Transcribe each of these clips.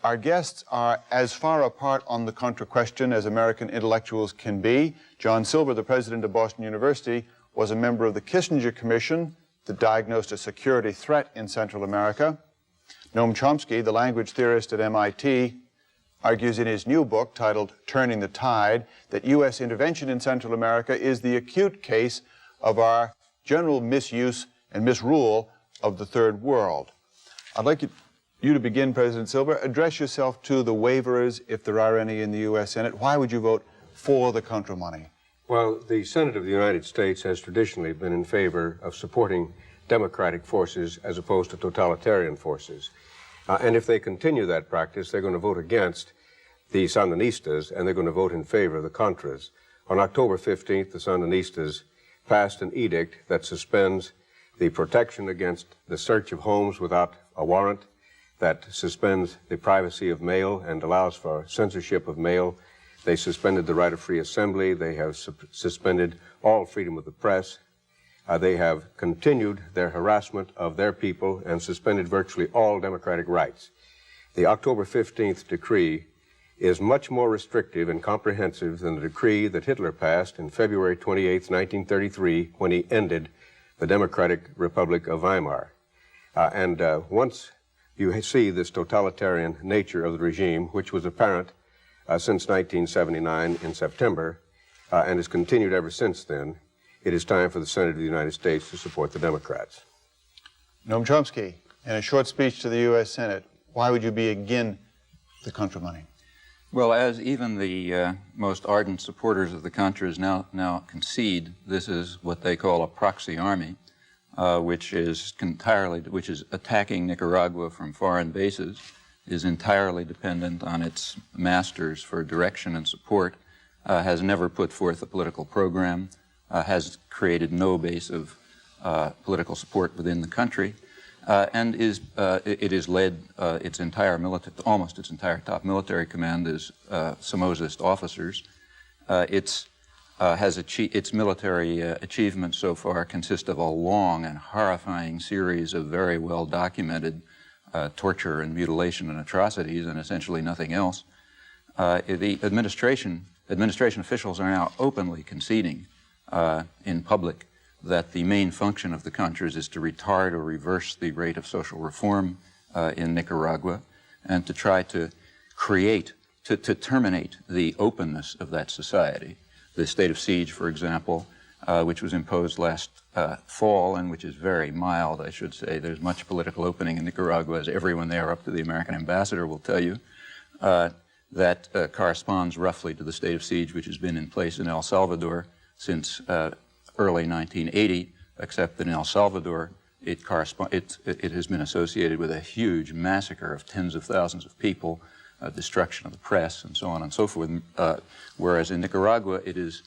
Our guests are as far apart on the Contra question as American intellectuals can be. John Silber, the president of Boston University, was a member of the Kissinger Commission that diagnosed a security threat in Central America. Noam Chomsky, the language theorist at MIT, argues in his new book titled Turning the Tide that U.S. intervention in Central America is the acute case of our general misuse and misrule of the Third World. I'd like you to begin, President Silber. Address yourself to the waverers, if there are any in the U.S. Senate. Why would you vote for the Contra money? Well, the Senate of the United States has traditionally been in favor of supporting democratic forces as opposed to totalitarian forces. And if they continue that practice, they're going to vote against the Sandinistas, and they're going to vote in favor of the Contras. On October 15th, the Sandinistas passed an edict that suspends the protection against the search of homes without a warrant, that suspends the privacy of mail and allows for censorship of mail. They suspended the right of free assembly. They have suspended all freedom of the press. They have continued their harassment of their people and suspended virtually all democratic rights. The October 15th decree is much more restrictive and comprehensive than the decree that Hitler passed in February 28, 1933, when he ended the Democratic Republic of Weimar. Once you see this totalitarian nature of the regime, which was apparent since 1979 in September, and has continued ever since then, it is time for the Senate of the United States to support the Democrats. Noam Chomsky, in a short speech to the U.S. Senate, why would you be against the Contra money? Well, as even the most ardent supporters of the Contras now concede, this is what they call a proxy army, which is attacking Nicaragua from foreign bases, is entirely dependent on its masters for direction and support, has never put forth a political program, has created no base of political support within the country, and it is led almost its entire top military command is Somozist officers. Its military achievements so far consist of a long and horrifying series of very well documented torture and mutilation and atrocities, and essentially nothing else. The administration officials are now openly conceding in public that the main function of the Contras is to retard or reverse the rate of social reform in Nicaragua, and to try to terminate the openness of that society. The state of siege, for example, which was imposed last fall, and which is very mild, I should say. There's much political opening in Nicaragua, as everyone there up to the American ambassador will tell you. That corresponds roughly to the state of siege which has been in place in El Salvador since early 1980, except that in El Salvador it has been associated with a huge massacre of tens of thousands of people, destruction of the press, and so on and so forth, whereas in Nicaragua it is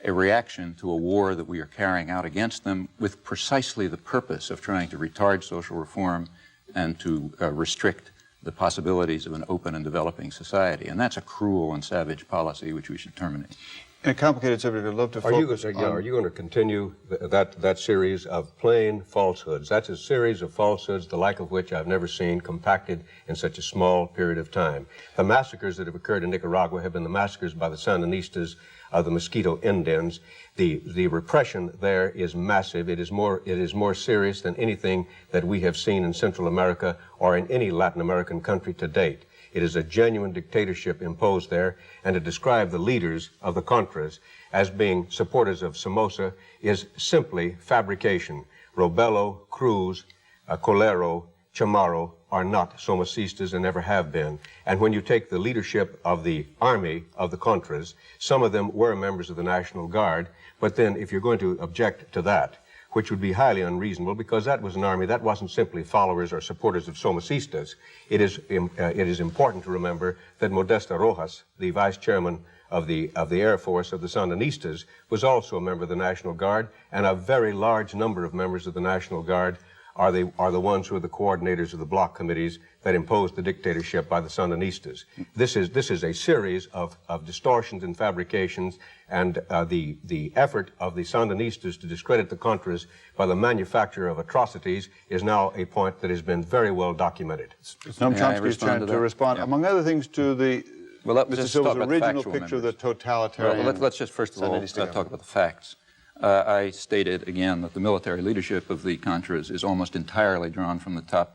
a reaction to a war that we are carrying out against them with precisely the purpose of trying to retard social reform and to restrict the possibilities of an open and developing society. And that's a cruel and savage policy which we should terminate. In a complicated subject, I'd love to focus on... Are you going to continue that series of plain falsehoods? That's a series of falsehoods, the like of which I've never seen compacted in such a small period of time. The massacres that have occurred in Nicaragua have been the massacres by the Sandinistas of the Mosquito Indians. The repression there is massive. It is more serious than anything that we have seen in Central America or in any Latin American country to date. It is a genuine dictatorship imposed there, and to describe the leaders of the Contras as being supporters of Somoza is simply fabrication. Robelo, Cruz, Calero, Chamorro are not Somocistas and never have been. And when you take the leadership of the army of the Contras, some of them were members of the National Guard, but then if you're going to object to that, which would be highly unreasonable, because that was an army that wasn't simply followers or supporters of Somocistas. It is important to remember that Modesto Rojas, the vice chairman of the Air Force of the Sandinistas, was also a member of the National Guard, and a very large number of members of the National Guard are the ones who are the coordinators of the block committees that imposed the dictatorship by the Sandinistas. This is a series of distortions and fabrications, and the effort of the Sandinistas to discredit the Contras by the manufacture of atrocities is now a point that has been very well documented. It's Noam Chomsky's turn to respond, among other things, to the Mr. Silver's original picture of the totalitarian. Well, let's just first of all talk about the facts. I stated again that the military leadership of the Contras is almost entirely drawn from the top,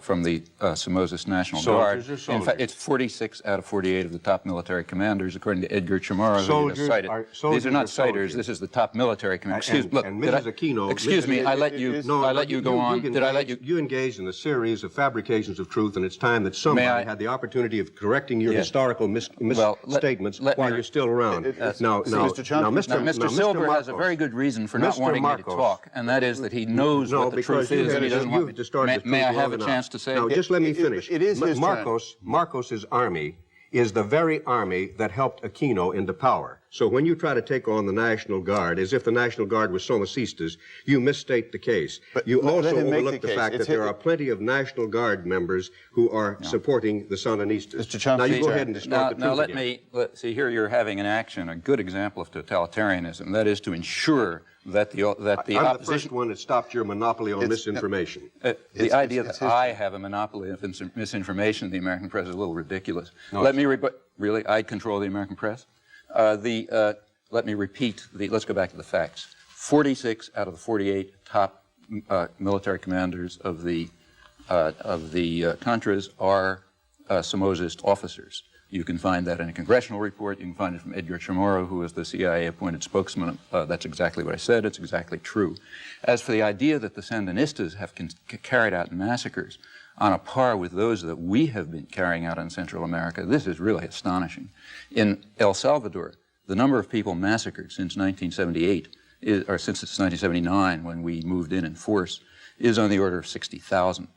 from the Somoza's National Guard. In fact, it's 46 out of 48 of the top military commanders, according to Édgar Chamorro, who just cited. These are not citers. This is the top military commander. Excuse me. I let you go on. Did I let you? You engaged in a series of fabrications of truth, and it's time that somebody had the opportunity of correcting your historical misstatements while you're still around. Mr. Silber has a very good reason for not wanting me to talk, and that is that he knows what the truth is, and he doesn't want me. May I have a chance to say? No, just let me finish. It is his Marcos's army is the very army that helped Aquino into power. So when you try to take on the National Guard as if the National Guard was Somocistas, you misstate the case. But you also overlook the fact that there are plenty of National Guard members who are supporting the Sandinistas. Mr. Chomsky, now you go ahead and distort the truth again. See, here you're having in action a good example of totalitarianism. That is to ensure that the opposition... I'm the first one that stopped your monopoly on misinformation. The idea that I have a monopoly of misinformation in the American press is a little ridiculous. Let me really, I control the American press? Let me repeat, let's go back to the facts. 46 out of the 48 top military commanders of the Contras are Somozist officers. You can find that in a congressional report. You can find it from Édgar Chamorro, who is the CIA-appointed spokesman. That's exactly what I said. It's exactly true. As for the idea that the Sandinistas have carried out massacres on a par with those that we have been carrying out in Central America, this is really astonishing. In El Salvador, the number of people massacred since 1978, or since 1979, when we moved in force, is on the order of 60,000.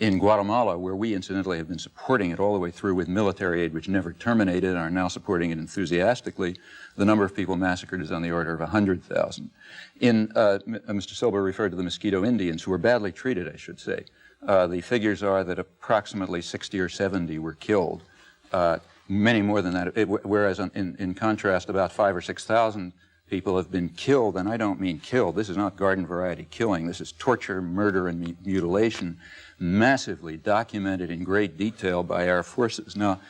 In Guatemala, where we incidentally have been supporting it all the way through with military aid, which never terminated, and are now supporting it enthusiastically, the number of people massacred is on the order of 100,000. Mr. Silber referred to the Mosquito Indians, who were badly treated, I should say. The figures are that approximately 60 or 70 were killed, many more than that, whereas in contrast, about 5,000 or 6,000 people have been killed, and I don't mean killed. This is not garden variety killing. This is torture, murder, and mutilation, massively documented in great detail by our forces. Now,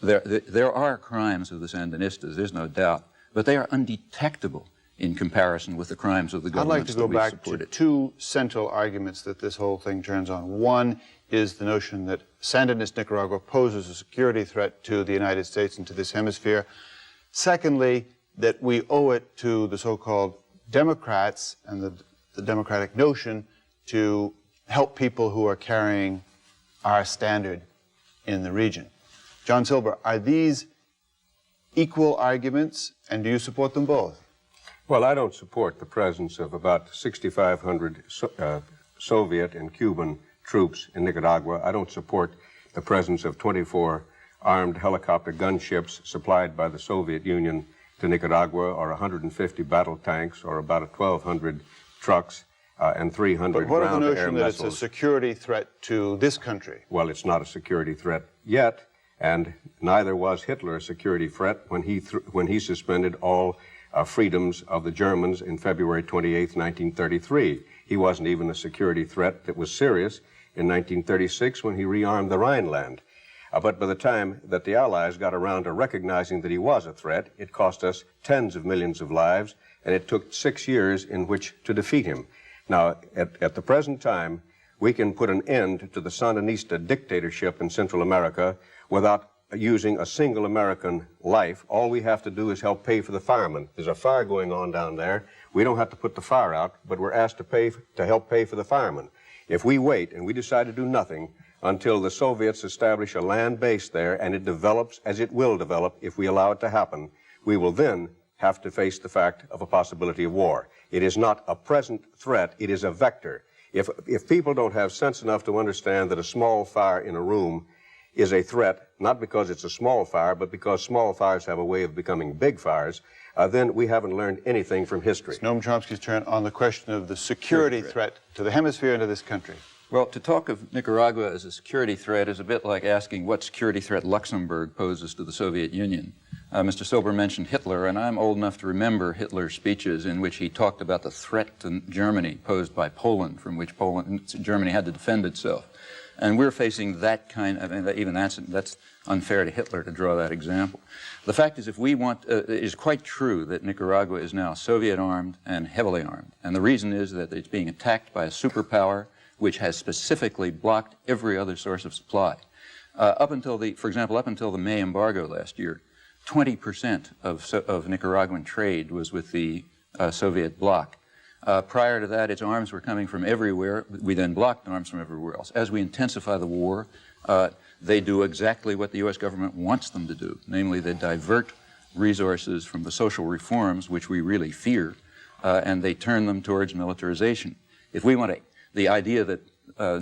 there are crimes of the Sandinistas, there's no doubt, but they are undetectable in comparison with the crimes of the governments that we supported. I'd like to go back to two central arguments that this whole thing turns on. One is the notion that Sandinist Nicaragua poses a security threat to the United States and to this hemisphere. Secondly, that we owe it to the so-called Democrats and the democratic notion to help people who are carrying our standard in the region. John Silber, are these equal arguments, and do you support them both? Well, I don't support the presence of about 6,500 Soviet and Cuban troops in Nicaragua. I don't support the presence of 24 armed helicopter gunships supplied by the Soviet Union to Nicaragua, or 150 battle tanks, or about 1,200 trucks, and 300 ground-to-air missiles. But what of the notion that it's a security threat to this country? Well, it's not a security threat yet, and neither was Hitler a security threat when he suspended all freedoms of the Germans in February 28, 1933. He wasn't even a security threat that was serious in 1936 when he rearmed the Rhineland. But by the time that the Allies got around to recognizing that he was a threat, it cost us tens of millions of lives, and it took 6 years in which to defeat him. Now, at the present time, we can put an end to the Sandinista dictatorship in Central America without using a single American life. All we have to do is help pay for the firemen. There's a fire going on down there. We don't have to put the fire out, but we're asked to help pay for the firemen. If we wait and we decide to do nothing until the Soviets establish a land base there and it develops as it will develop if we allow it to happen, we will then have to face the fact of a possibility of war. It is not a present threat, it is a vector. If people don't have sense enough to understand that a small fire in a room is a threat, not because it's a small fire, but because small fires have a way of becoming big fires, then we haven't learned anything from history. It's Noam Chomsky's turn on the question of the security threat to the hemisphere and to this country. Well, to talk of Nicaragua as a security threat is a bit like asking what security threat Luxembourg poses to the Soviet Union. Mr. Silber mentioned Hitler, and I'm old enough to remember Hitler's speeches in which he talked about the threat to Germany posed by Poland, from which Germany had to defend itself. And we're facing that kind of, even that's unfair to Hitler to draw that example. The fact is, if we want, it is quite true that Nicaragua is now Soviet-armed and heavily armed. And the reason is that it's being attacked by a superpower which has specifically blocked every other source of supply. For example, up until the May embargo last year, 20% of Nicaraguan trade was with the Soviet bloc. Prior to that, its arms were coming from everywhere. We then blocked arms from everywhere else. As we intensify the war, they do exactly what the U.S. government wants them to do, namely they divert resources from the social reforms, which we really fear, and they turn them towards militarization. If we want to, the idea that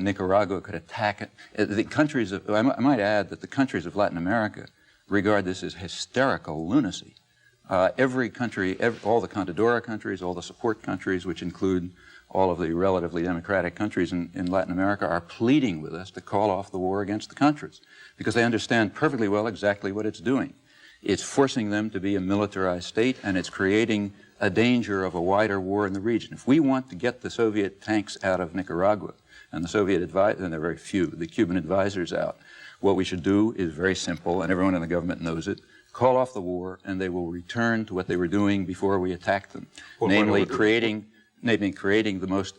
Nicaragua could attack the countries of, I might add that the countries of Latin America regard this as hysterical lunacy. Every country, all the Contadora countries, all the support countries, which include all of the relatively democratic countries in Latin America, are pleading with us to call off the war against the Contras, because they understand perfectly well exactly what it's doing. It's forcing them to be a militarized state, and it's creating a danger of a wider war in the region. If we want to get the Soviet tanks out of Nicaragua, and the Soviet advisors, and there are very few, the Cuban advisors out, what we should do is very simple, and everyone in the government knows it: call off the war, and they will return to what they were doing before we attacked them, namely creating the most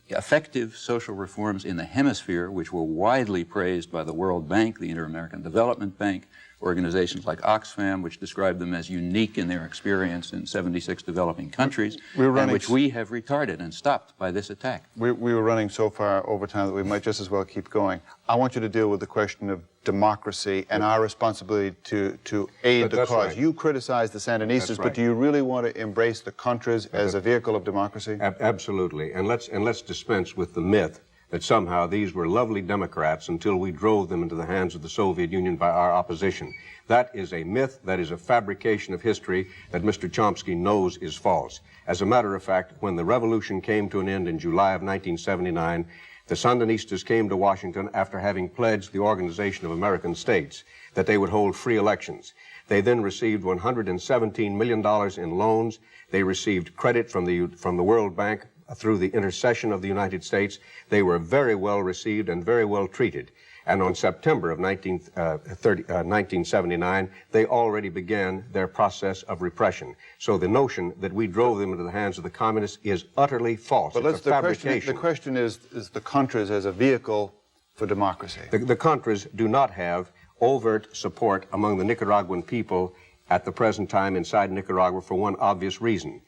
effective social reforms in the hemisphere, which were widely praised by the World Bank, the Inter-American Development Bank, organizations like Oxfam, which describe them as unique in their experience in 76 developing countries, and which we have retarded and stopped by this attack. We were running so far over time that we might just as well keep going. I want you to deal with the question of democracy and our responsibility to aid the cause. Right. You criticize the Sandinistas, but do you really want to embrace the Contras as a vehicle of democracy? Absolutely. And let's dispense with the myth that somehow these were lovely Democrats until we drove them into the hands of the Soviet Union by our opposition. That is a myth, that is a fabrication of history that Mr. Chomsky knows is false. As a matter of fact, when the revolution came to an end in July of 1979, the Sandinistas came to Washington after having pledged the Organization of American States that they would hold free elections. They then received $117 million in loans. They received credit from the World Bank through the intercession of the United States. They were very well received and very well treated. And on September of 1979, they already began their process of repression. So the notion that we drove them into the hands of the communists is utterly false. But it's a fabrication. The question is the Contras as a vehicle for democracy. The Contras do not have overt support among the Nicaraguan people at the present time inside Nicaragua for one obvious reason.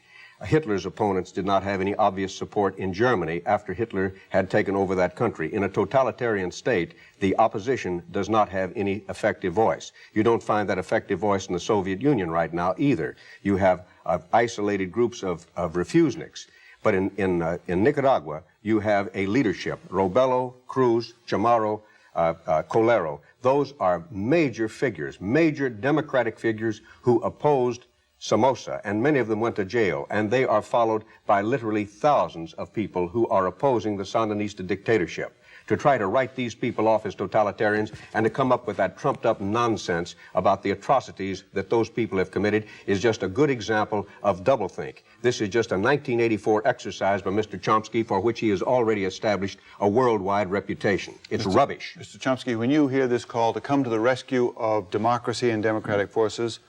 Hitler's opponents did not have any obvious support in Germany after Hitler had taken over that country. In a totalitarian state, the opposition does not have any effective voice. You don't find that effective voice in the Soviet Union right now either. You have isolated groups of refuseniks. But in Nicaragua, you have a leadership: Robelo, Cruz, Chamorro, Calero. Those are major figures, major democratic figures who opposed Somoza, and many of them went to jail, and they are followed by literally thousands of people who are opposing the Sandinista dictatorship. To try to write these people off as totalitarians and to come up with that trumped-up nonsense about the atrocities that those people have committed is just a good example of doublethink. This is just a 1984 exercise by Mr. Chomsky for which he has already established a worldwide reputation. It's rubbish. Mr. Chomsky, when you hear this call to come to the rescue of democracy and democratic forces,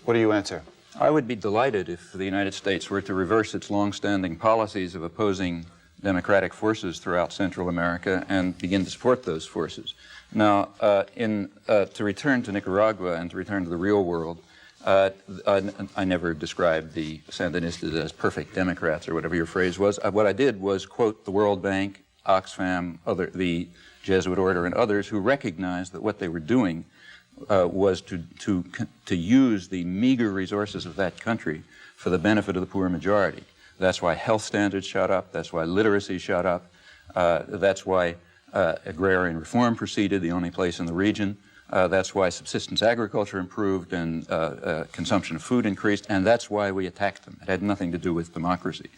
what do you answer? I would be delighted if the United States were to reverse its long-standing policies of opposing democratic forces throughout Central America and begin to support those forces. Now, to return to Nicaragua and to return to the real world, I never described the Sandinistas as perfect Democrats or whatever your phrase was. What I did was quote the World Bank, Oxfam, the Jesuit Order, and others who recognized that what they were doing was to use the meager resources of that country for the benefit of the poor majority. That's why health standards shot up. That's why literacy shot up. That's why agrarian reform proceeded, the only place in the region. That's why subsistence agriculture improved and consumption of food increased, and that's why we attacked them. It had nothing to do with democracy.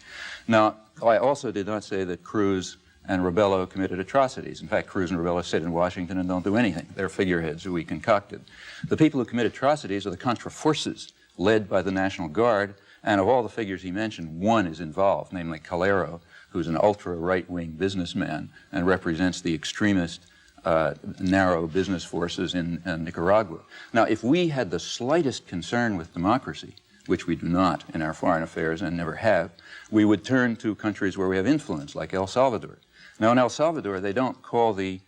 Now, I also did not say that Cruz and Robelo committed atrocities. In fact, Cruz and Robelo sit in Washington and don't do anything. They're figureheads who we concocted. The people who commit atrocities are the Contra forces led by the National Guard, and of all the figures he mentioned, one is involved, namely Calero, who's an ultra-right-wing businessman and represents the extremist narrow business forces in Nicaragua. Now, if we had the slightest concern with democracy, which we do not in our foreign affairs and never have, we would turn to countries where we have influence, like El Salvador. Now, in El Salvador, they don't call the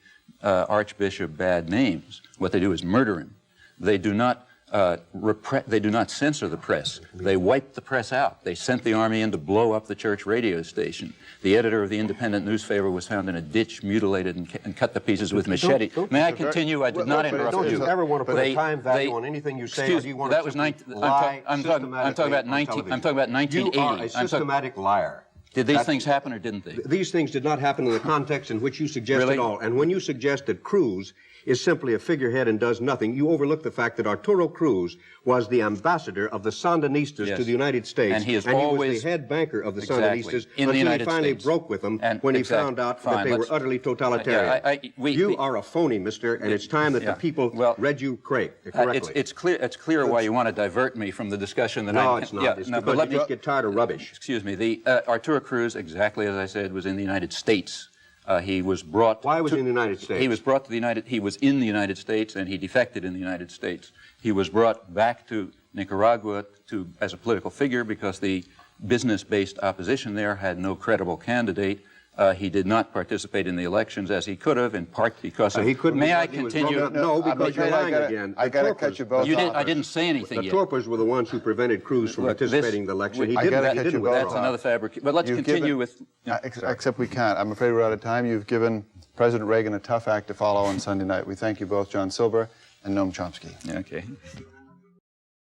archbishop bad names. What they do is murder him. They do not they do not censor the press. They wipe the press out. They sent the army in to blow up the church radio station. The editor of the independent newspaper was found in a ditch, mutilated and cut to pieces with machete. May I continue? I did not interrupt you. Don't you ever want to put a time value on anything you say, or do you want to lie I'm talking about 1980. You are a systematic liar. Did these things happen or didn't they? These things did not happen in the context in which you suggest Really? at all. And when you suggest that Cruz is simply a figurehead and does nothing, you overlook the fact that Arturo Cruz was the ambassador of the Sandinistas to the United States. And he is and always he was the head banker of the exactly. Sandinistas In the until United he finally States. broke with them And when he exactly. found out Fine. that they were utterly totalitarian. You are a phony, mister, and it's time that the people read you correctly. It's clear why you want to divert me from the discussion that No, it's not. It's because you just get tired of rubbish. Excuse me. Arturo Cruz, exactly as I said, was in the United States. He was brought. Why was he in the United States? He was brought to the He was in the United States, and he defected in the United States. He was brought back to Nicaragua as a political figure because the business-based opposition there had no credible candidate. He did not participate in the elections as he could have, in part because of... he couldn't. May I continue? No, because you're lying again. I got to cut you both off. I didn't say anything The yet. Torpers were the ones who prevented Cruz from participating in the election. He I gotta didn't cut you both That's off. another fabric. But let's continue with... Except we can't. I'm afraid we're out of time. You've given President Reagan a tough act to follow on Sunday night. We thank you both, John Silber and Noam Chomsky. Okay.